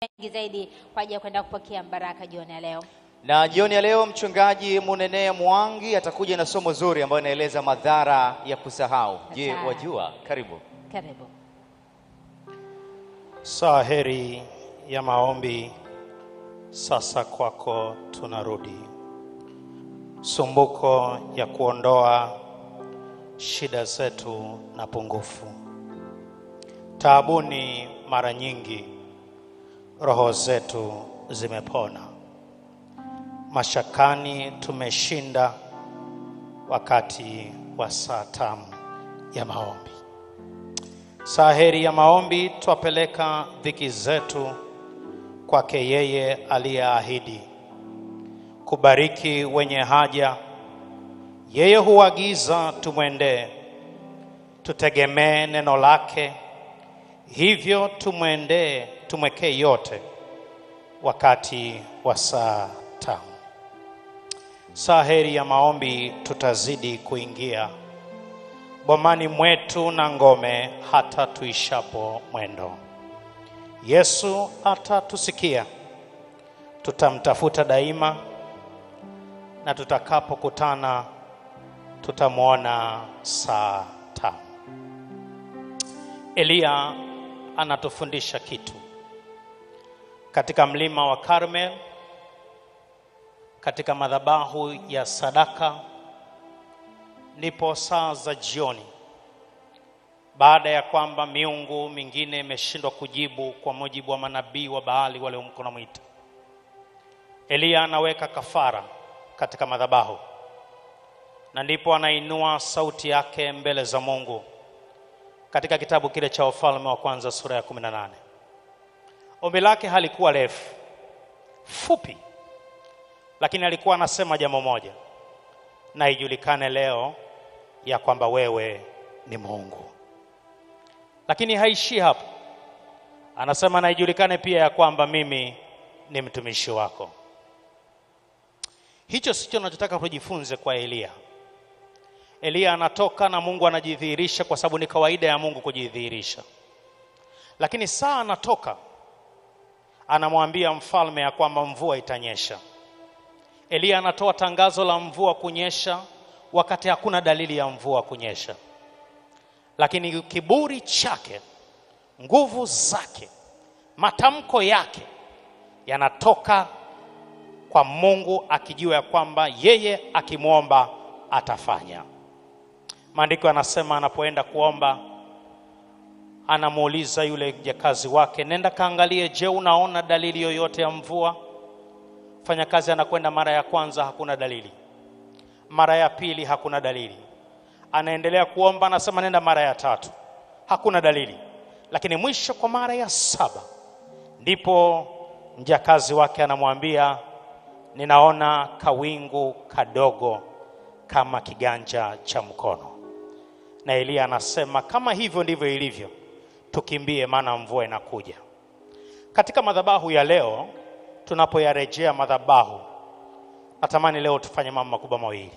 mengi zaidi kwa ajili ya kwenda kupokea baraka jioni ya leo. Na jioni ya leo mchungaji Munene Mwangi atakuja na somo zuri ambayo inaeleza madhara ya kusahau. Je, wajua? Karibu. Karibu. Saheri ya maombi sasa kwako tunarudi. Sumbuko ya kuondoa shida zetu na pungufu. Taabuni mara nyingi roho zetu zimepona. Mashakani tumeshinda wakati wa saa tamu ya maombi. Saheri ya maombi twapeleka dhiki zetu kwake yeye aliyeahidi kubariki wenye haja. Yeye huagiza tumwendee, tutegemee neno lake, hivyo tumwendee, tumwekee yote wakati wa saa tamu. Saheri ya maombi tutazidi kuingia bomani mwetu na ngome hata tuishapo mwendo. Yesu atatusikia, tutamtafuta daima, na tutakapokutana tutamwona saa tamu. Elia anatufundisha kitu. Katika mlima wa Karmel, katika madhabahu ya sadaka, ndipo saa za jioni, baada ya kwamba miungu mingine imeshindwa kujibu kwa mujibu wa manabii wa Baali waliomkuwa wanamuita, Elia anaweka kafara katika madhabahu, na ndipo anainua sauti yake mbele za Mungu katika kitabu kile cha Wafalme wa kwanza sura ya 18. Ombi lake halikuwa refu, fupi, lakini alikuwa anasema jambo moja: na ijulikane leo ya kwamba wewe ni Mungu. Lakini haishi hapo, anasema na ijulikane pia ya kwamba mimi ni mtumishi wako. Hicho sicho tunachotaka kujifunze kwa Elia. Elia anatoka na Mungu anajidhihirisha, kwa sababu ni kawaida ya Mungu kujidhihirisha. Lakini saa anatoka anamwambia mfalme ya kwamba mvua itanyesha. Elia anatoa tangazo la mvua kunyesha wakati hakuna dalili ya mvua kunyesha. Lakini kiburi chake, nguvu zake, matamko yake yanatoka kwa Mungu, akijua ya kwamba yeye akimwomba atafanya. Maandiko yanasema anapoenda kuomba, anamuuliza yule mjakazi wake, nenda kaangalie, je, unaona dalili yoyote ya mvua? Mfanyakazi anakwenda mara ya kwanza, hakuna dalili. Mara ya pili, hakuna dalili. Anaendelea kuomba, anasema nenda mara ya tatu, hakuna dalili. Lakini mwisho kwa mara ya 7, ndipo mjakazi wake anamwambia, ninaona kawingu kadogo kama kiganja cha mkono. Na Elia anasema kama hivyo ndivyo ilivyo, tukimbie maana mvua inakuja. Katika madhabahu ya leo, tunapoyarejea madhabahu, natamani leo tufanye mambo makubwa mawili.